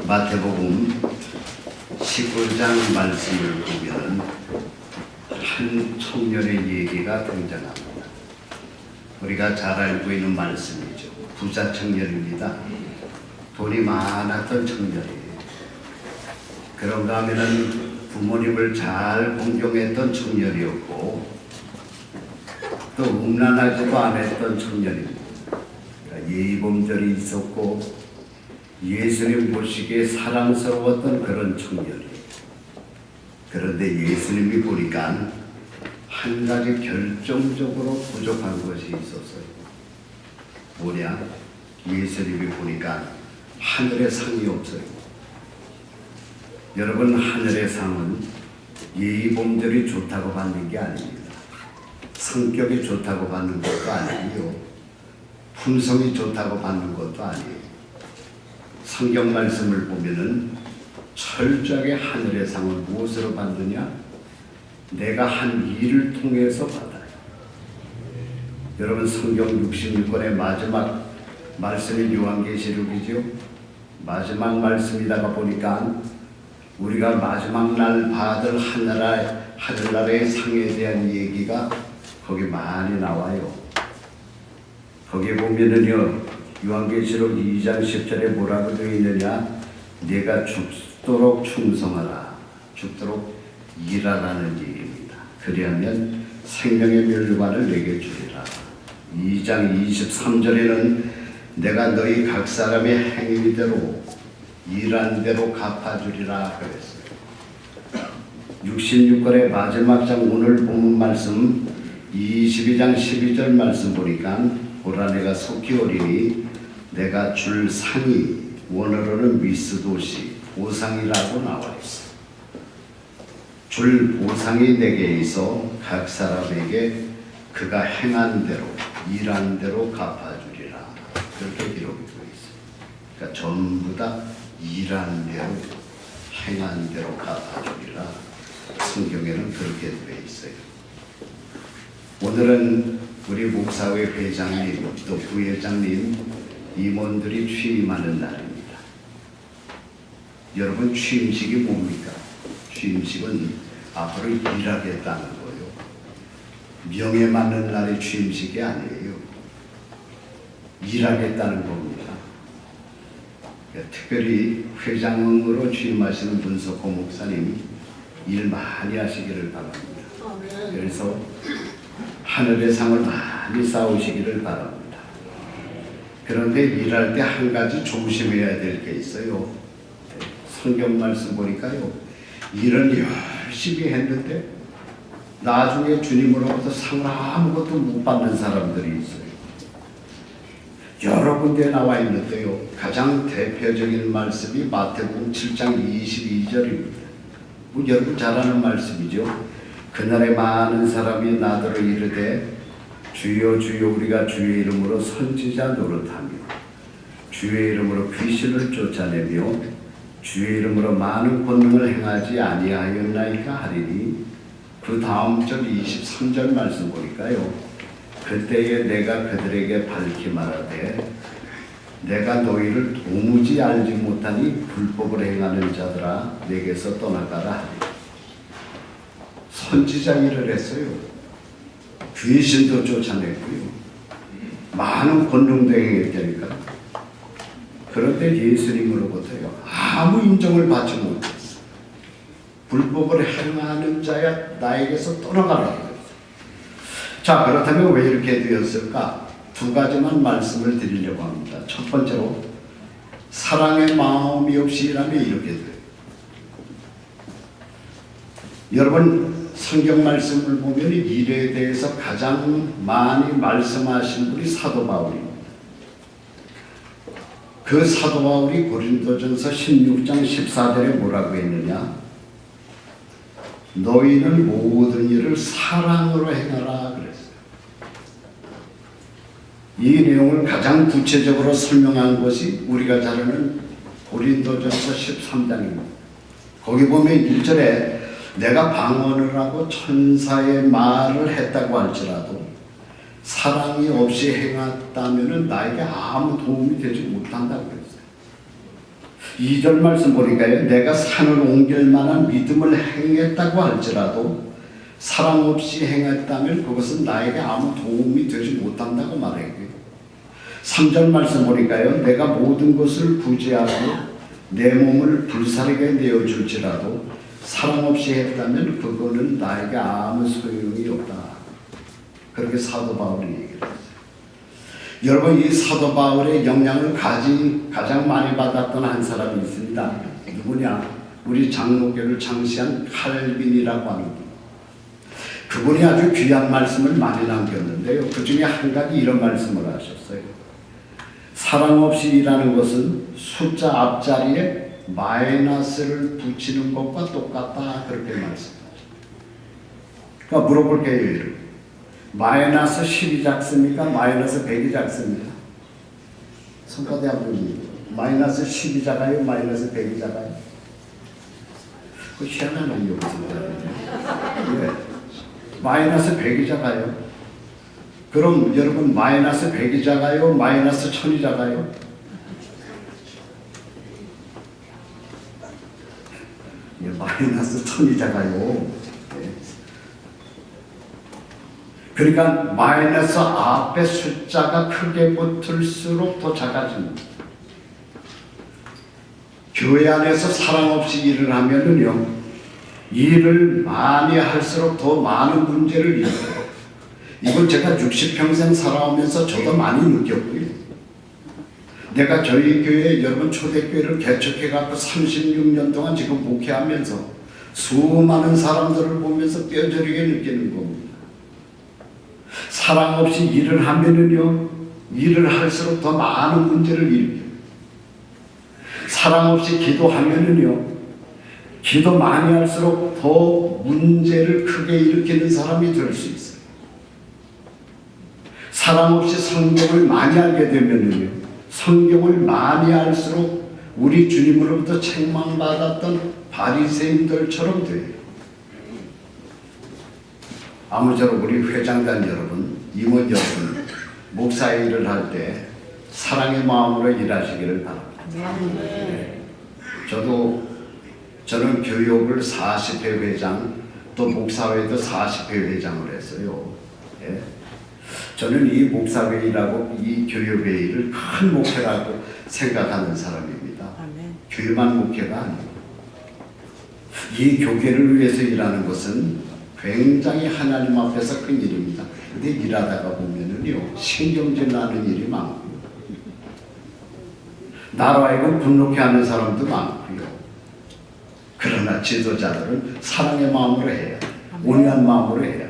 마태복음 19장 말씀을 보면 한 청년의 얘기가 등장합니다. 우리가 잘 알고 있는 말씀이죠. 부자 청년입니다. 돈이 많았던 청년이에요. 그런가 하면은 부모님을 잘 공경했던 청년이었고 또 음란하지도 않았던 청년입니다. 그러니까 예의범절이 있었고 예수님 보시기에 사랑스러웠던 그런 청년이에요. 그런데 예수님이 보니까 한 가지 결정적으로 부족한 것이 있었어요. 뭐냐? 예수님이 보니까 하늘의 상이 없어요. 여러분, 하늘의 상은 예의범절이 좋다고 받는 게 아닙니다. 성격이 좋다고 받는 것도 아니고요. 품성이 좋다고 받는 것도 아니에요. 성경 말씀을 보면은 철저하게 하늘의 상을 무엇으로 받느냐? 내가 한 일을 통해서 받아요. 여러분, 성경 66권의 마지막 말씀이 요한계시록이죠. 마지막 말씀이다가 보니까 우리가 마지막 날 받을 하늘나라의 상에 대한 얘기가 거기 많이 나와요. 거기 보면은요, 요한계시록 2장 10절에 뭐라고 되어 있느냐? 내가 죽도록 충성하라, 죽도록 일하라는 얘기입니다. 그리하면 생명의 멸류관을 내게 주리라. 2장 23절에는 내가 너희 각 사람의 행위대로 일한 대로 갚아주리라 그랬어요. 66권의 마지막 장 오늘 본문 말씀 22장 12절 말씀 보니까 보라 내가 속히 오리니 내가 줄 상이 원어로는 미스도시 보상이라고 나와 있어요. 줄 보상이 내게 있어 각 사람에게 그가 행한 대로 일한 대로 갚아주리라. 그렇게 기록이 되어 있어요. 그러니까 전부 다 일한 대로 행한 대로 갚아주리라. 성경에는 그렇게 되어 있어요. 오늘은 우리 목사회 회장님 또 부회장님 임원들이 취임하는 날입니다. 여러분, 취임식이 뭡니까? 취임식은 앞으로 일하겠다는 거예요. 명예 맞는 날이 취임식이 아니에요. 일하겠다는 겁니다. 특별히 회장으로 취임하시는 문석호 목사님 일 많이 하시기를 바랍니다. 그래서 하늘의 상을 많이 쌓으시기를 바랍니다. 그런데 일할 때 한 가지 조심해야 될 게 있어요. 성경 말씀 보니까요, 일은 열심히 했는데 나중에 주님으로부터 상을 아무것도 못 받는 사람들이 있어요. 여러 군데 나와 있는데요, 가장 대표적인 말씀이 마태복음 7장 22절입니다. 여러분 잘 아는 말씀이죠. 그날에 많은 사람이 나더러 이르되 주여 주여 우리가 주의 이름으로 선지자 노릇하며 주의 이름으로 귀신을 쫓아내며 주의 이름으로 많은 권능을 행하지 아니하였나이까 하리니, 그 다음 절 23절 말씀 보니까요, 그때에 내가 그들에게 밝히 말하되 내가 너희를 도무지 알지 못하니 불법을 행하는 자들아 내게서 떠나가라 하리. 선지자 일을 했어요. 귀신도 쫓아냈고요. 많은 권능도 행했다니까. 그런데 예수님으로부터요, 아무 인정을 받지 못했어요. 불법을 행하는 자야 나에게서 떠나가라. 자, 그렇다면 왜 이렇게 되었을까? 두 가지만 말씀을 드리려고 합니다. 첫 번째로, 사랑의 마음이 없이 일하면 이렇게 돼요. 여러분, 성경 말씀을 보면 일에 대해서 가장 많이 말씀하신 분이 사도 바울입니다. 그 사도 바울이 고린도전서 16장 14절에 뭐라고 했느냐? 너희는 모든 일을 사랑으로 행하라 그랬어요. 이 내용을 가장 구체적으로 설명한 것이 우리가 잘 아는 고린도전서 13장입니다. 거기 보면 1절에 내가 방언을 하고 천사의 말을 했다고 할지라도 사랑이 없이 행했다면 나에게 아무 도움이 되지 못한다고 했어요. 2절 말씀 보니까요. 내가 산을 옮길 만한 믿음을 행했다고 할지라도 사랑 없이 행했다면 그것은 나에게 아무 도움이 되지 못한다고 말해요. 3절 말씀 보니까요. 내가 모든 것을 부지하고 내 몸을 불사르게 내어줄지라도 사랑 없이 했다면 그거는 나에게 아무 소용이 없다. 그렇게 사도 바울이 얘기했어요. 여러분, 이 사도 바울의 영향을 가장 많이 받았던 한 사람이 있습니다. 누구냐? 우리 장로교를 창시한 칼빈이라고 하는 분. 그분이 아주 귀한 말씀을 많이 남겼는데요. 그 중에 한 가지 이런 말씀을 하셨어요. 사랑 없이 일하는 것은 숫자 앞자리에 마이너스를 붙이는 것과 똑같다. 그렇게 말씀하셨어요. 그러니까 물어볼게요. 마이너스 10이 작습니까? 마이너스 100이 작습니까? 손바닥 한번 마이너스 10이 작아요? 마이너스 100이 작아요? 그 희한한 일이 없습니다. 왜? 마이너스 100이 작아요? 그럼 여러분 마이너스 100이 작아요? 마이너스 1000이 작아요? 예, 마이너스 1000이 작아요. 그러니까 마이너스 앞에 숫자가 크게 붙을수록 더 작아집니다. 교회 안에서 사랑 없이 일을 하면은요, 일을 많이 할수록 더 많은 문제를 일으켜요. 이건 제가 60평생 살아오면서 저도 많이 느꼈고요. 내가 저희 교회 여러분 초대교회를 개척해갖고 36년 동안 지금 목회하면서 수많은 사람들을 보면서 뼈저리게 느끼는 겁니다. 사랑 없이 일을 하면은요, 일을 할수록 더 많은 문제를 일으켜요. 사랑 없이 기도하면은요, 기도 많이 할수록 더 문제를 크게 일으키는 사람이 될 수 있어요. 사랑 없이 성경을 많이 알게 되면은요, 성경을 많이 알수록 우리 주님으로부터 책망받았던 바리새인들처럼 돼요. 아무쪼록 우리 회장단 여러분, 임원 여러분, 목사 일을 할 때 사랑의 마음으로 일하시기를 바랍니다. 네. 저는 교육을 40회 회장, 또 목사회도 40회 회장을 했어요. 네. 저는 이 목사회의라고 이 교육회의를 큰 목표라고 생각하는 사람입니다. 교회만 목표가 아니고 이 교계를 위해서 일하는 것은 굉장히 하나님 앞에서 큰 일입니다. 근데 일하다가 보면은요, 신경질 나는 일이 많고요. 나로 하여금 분노케 하는 사람도 많고요. 그러나 지도자들은 사랑의 마음으로 해야 돼요. 온유한 마음으로 해야 돼요.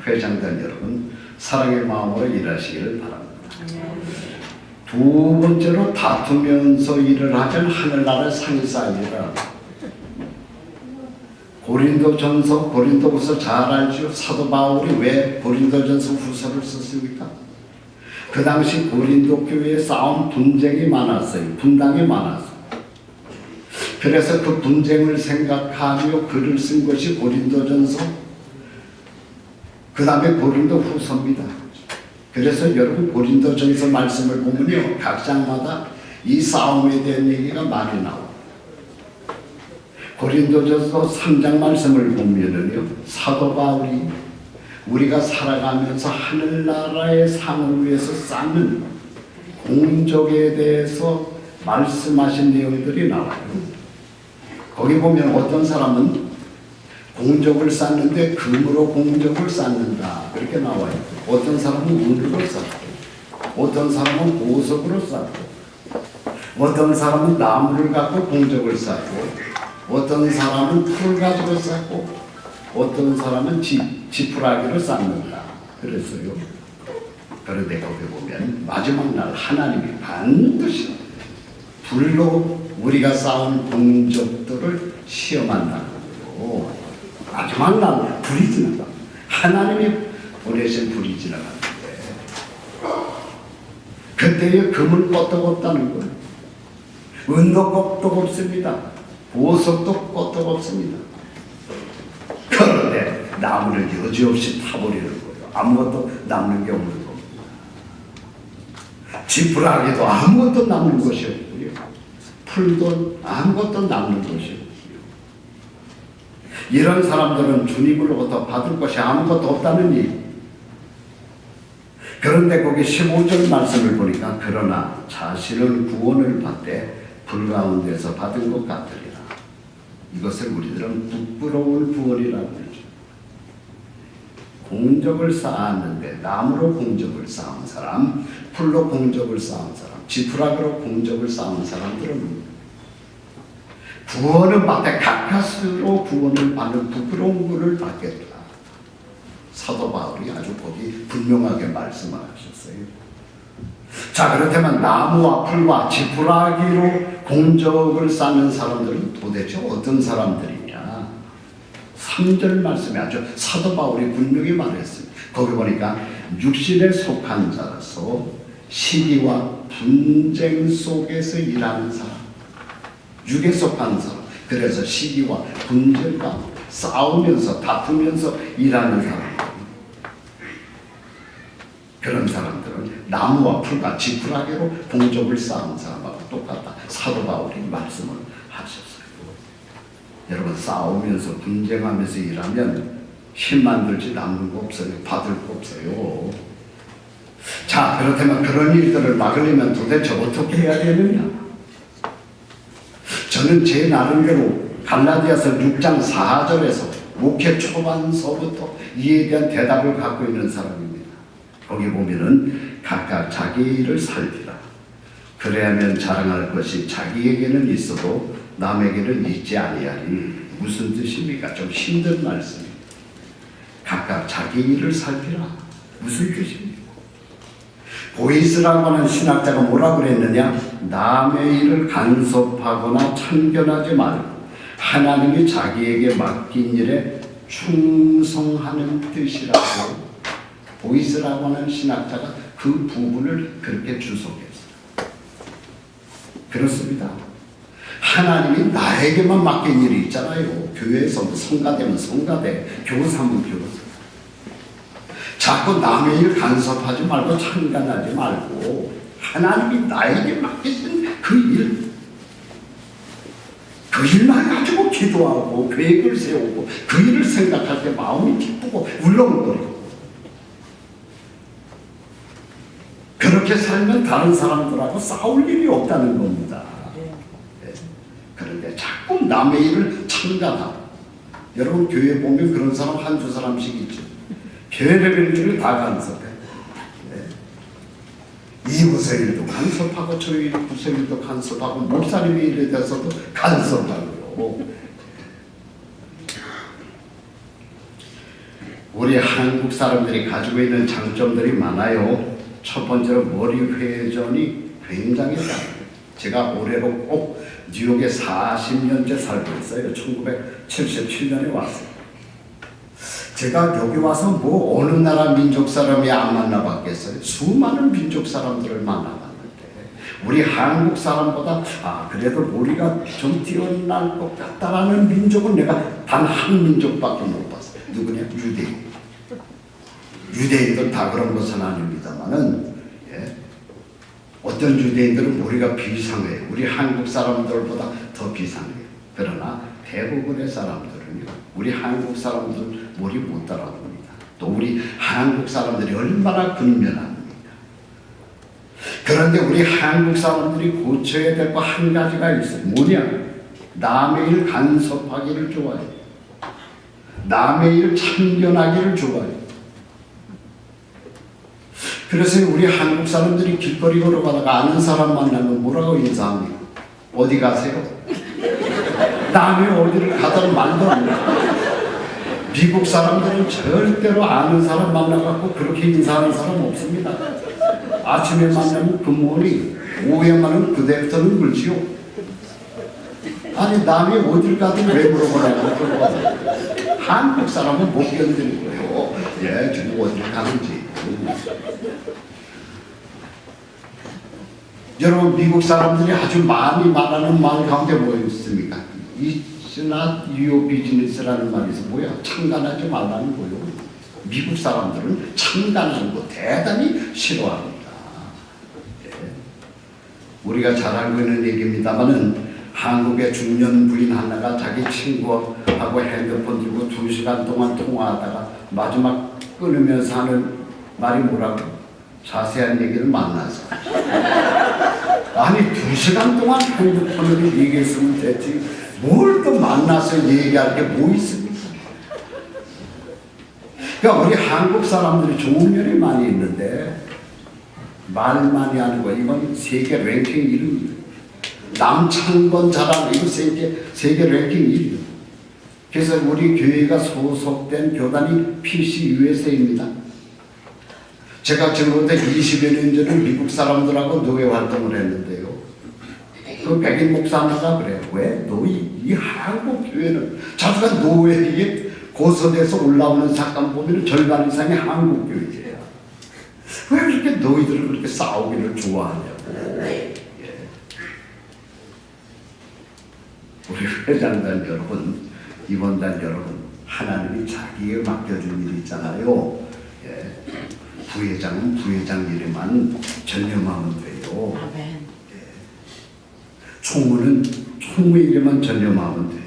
회장단 여러분, 사랑의 마음으로 일하시기를 바랍니다. 두 번째로 다투면서 일을 하면 하늘나라 상이 쌓이리라. 고린도전서, 고린도후서 잘 알죠? 사도 바울이 왜 고린도전서 후서를 썼습니까? 그 당시 고린도 교회에 싸움 분쟁이 많았어요. 분당이 많았어요. 그래서 그 분쟁을 생각하며 글을 쓴 것이 고린도전서, 그 다음에 고린도후서입니다. 그래서 여러분 고린도전서 말씀을 보면요, 각 장마다 이 싸움에 대한 얘기가 많이 나와요. 고린도전서 3장 말씀을 보면은요, 사도 바울이 우리가 살아가면서 하늘나라의 상을 위해서 쌓는 공적에 대해서 말씀하신 내용들이 나와요. 거기 보면 어떤 사람은 공적을 쌓는데 금으로 공적을 쌓는다, 그렇게 나와요. 어떤 사람은 은으로 쌓고, 어떤 사람은 보석으로 쌓고, 어떤 사람은 나무를 갖고 공적을 쌓고, 어떤 사람은 풀을 가지고 쌓고, 어떤 사람은 지푸라기로 쌓는다 그랬어요. 그런데 거기 보면 마지막 날 하나님이 반드시 불로 우리가 쌓은 공적들을 시험한다는 거예요. 마지막 날 불이 지나가, 하나님이 보내신 불이 지나가는데 그때의 금은 껐떡없다는 거예요. 은도 껐떡없습니다. 보석도 껐떡없습니다. 그런데 나무를 여지없이 타버리는 거예요. 아무것도 남는 게 없는 겁니다. 지푸라기도 아무것도 남는 것이 없고요. 풀도 아무것도 남는 것이 없어요. 이런 사람들은 주님으로부터 받을 것이 아무것도 없다는 일. 그런데 거기 15절 말씀을 보니까 그러나 자신은 구원을 받되 불 가운데서 받은 것 같으리라. 이것을 우리들은 부끄러운 구원이라고 그러죠. 공적을 쌓았는데 나무로 공적을 쌓은 사람, 풀로 공적을 쌓은 사람, 지푸라기로 공적을 쌓은 사람들은 구원을 받되 가까스로 구원을 받는 부끄러운 것을 받겠다. 사도 바울이 아주 거기 분명하게 말씀을 하셨어요. 자, 그렇다면 나무와 풀과 지푸라기로 공적을 쌓는 사람들은 도대체 어떤 사람들이냐? 3절 말씀에 아주 사도 바울이 분명히 말했습니다. 거기 보니까 육신에 속한 자라서 시기와 분쟁 속에서 일하는 사람, 육에 속한 사람, 그래서 시기와 분쟁과 싸우면서 다투면서 일하는 사람, 그런 사람들은 나무와 풀과 지푸라기로 공적을 쌓은 사람하고 똑같다. 사도 바울이 말씀을 하셨어요. 여러분, 싸우면서 분쟁하면서 일하면 힘만 들지 남는 거 없어요. 받을 거 없어요. 자, 그렇다면 그런 일들을 막으려면 도대체 어떻게 해야 되느냐? 저는 제 나름대로 갈라디아서 6장 4절에서 목회 초반서부터 이에 대한 대답을 갖고 있는 사람입니다. 거기 보면은 각각 자기 일을 살피라. 그래야면 자랑할 것이 자기에게는 있어도 남에게는 있지 아니하니. 무슨 뜻입니까? 좀 힘든 말씀입니다. 각각 자기 일을 살피라. 무슨 뜻입니까? 보이스라고 하는 신학자가 뭐라 그랬느냐? 남의 일을 간섭하거나 참견하지 말고 하나님이 자기에게 맡긴 일에 충성하는 뜻이라고 보이스라고 하는 신학자가 그 부분을 그렇게 주석했어요. 그렇습니다. 하나님이 나에게만 맡긴 일이 있잖아요. 교회에서 성가대면 성가대, 교사면 교사. 자꾸 남의 일 간섭하지 말고 참견하지 말고 하나님이 나에게 맡기신 그 일, 그 일만 가지고 기도하고 계획을 세우고 그 일을 생각할 때 마음이 기쁘고 울렁거리고, 그렇게 살면 다른 사람들하고 싸울 일이 없다는 겁니다. 네. 그런데 자꾸 남의 일을 참견하고, 여러분 교회 보면 그런 사람 한두 사람씩 있죠. 별의별 일을 다 간섭해. 네. 이 부서일도 간섭하고 저 부서일도 간섭하고 목사님의 일에 대해서도 간섭하고요. 우리 한국 사람들이 가지고 있는 장점들이 많아요. 첫 번째로 머리 회전이 굉장히 짧아요. 제가 올해로 꼭 뉴욕에 40년째 살고 있어요. 1977년에 왔어요. 제가 여기 와서 뭐 어느 나라 민족 사람이 안 만나봤겠어요. 수많은 민족 사람들을 만나봤는데 우리 한국 사람보다 그래도 머리가 좀 뛰어날 것 같다라는 민족은 내가 단 한 민족밖에 못 봤어요. 누구냐? 유대인. 유대인들 다 그런 것은 아닙니다만은, 예. 어떤 유대인들은 머리가 비상해요. 우리 한국 사람들보다 더 비상해요. 그러나 대부분의 사람들은요, 우리 한국 사람들 머리 못 따라갑니다. 또 우리 한국 사람들이 얼마나 근면합니까? 그런데 우리 한국 사람들이 고쳐야 될 거 한 가지가 있어요. 뭐냐? 남의 일 간섭하기를 좋아해요. 남의 일 참견하기를 좋아해요. 그래서 우리 한국 사람들이 길거리 걸어가다가 아는 사람 만나면 뭐라고 인사합니까? 어디 가세요? 남의 어디를 가든 말든. 미국 사람들은 절대로 아는 사람 만나갖고 그렇게 인사하는 사람 없습니다. 아침에 만나면 굿모닝, 오후에 만나면 그대부터는 물지요. 아니 남이 어딜 가든 왜 물어보냐고. 한국 사람은 못 견디는 거예요. 예, 지금 어딜 가는지. 여러분, 미국 사람들이 아주 많이 말하는 말 가운데 뭐 있습니까? It's not your business라는 말이 있어. 뭐야? 참관하지 말라는 거예요. 미국 사람들은 참관하는 거 대단히 싫어합니다. 네. 우리가 잘 알고 있는 얘기입니다만은 한국의 중년 부인 하나가 자기 친구하고 핸드폰 들고 2시간 동안 통화하다가 마지막 끊으면서 하는 말이 뭐라고? 자세한 얘기를 만나서. 아니 2시간 동안 핸드폰으로 얘기했으면 됐지 뭘 또 만나서 얘기할 게 뭐 있습니까? 그러니까 우리 한국 사람들이 좋은 면이 많이 있는데 말 많이 하는 거 이건 세계 랭킹 1위입니다. 남창건 잘하는 이거 세계 랭킹 1위. 그래서 우리 교회가 소속된 교단이 PCUSA입니다. 제가 지금부터 20여 년 전에 미국 사람들하고 노예 활동을 했는데요. 그 백인 목사 하나가 그래요. 왜 노예? 이 한국 교회는 자주가 노예에 고소돼서 올라오는 사건 보면 절반 이상이 한국 교회예요. 왜 그렇게 너희들은 그렇게 싸우기를 좋아하냐고. 예. 우리 회장단 여러분, 임원단 여러분, 하나님이 자기에 맡겨준 일이 있잖아요. 예. 부회장은 부회장 일에만 전념하면 돼요. 아멘. 총무는 총무 일에만 전념하면 돼요.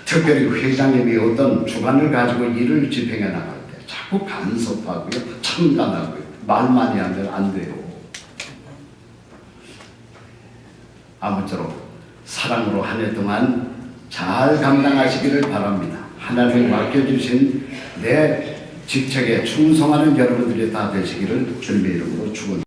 특별히 회장님이 어떤 주관을 가지고 일을 집행해 나갈 때 자꾸 간섭하고요, 참관하고요, 말 많이 하면 안 돼요. 아무쪼록 사랑으로 한 해 동안 잘 감당하시기를 바랍니다. 하나님이 맡겨주신 내 직책에 충성하는 여러분들이 다 되시기를 주님의 이름으로 축원합니다.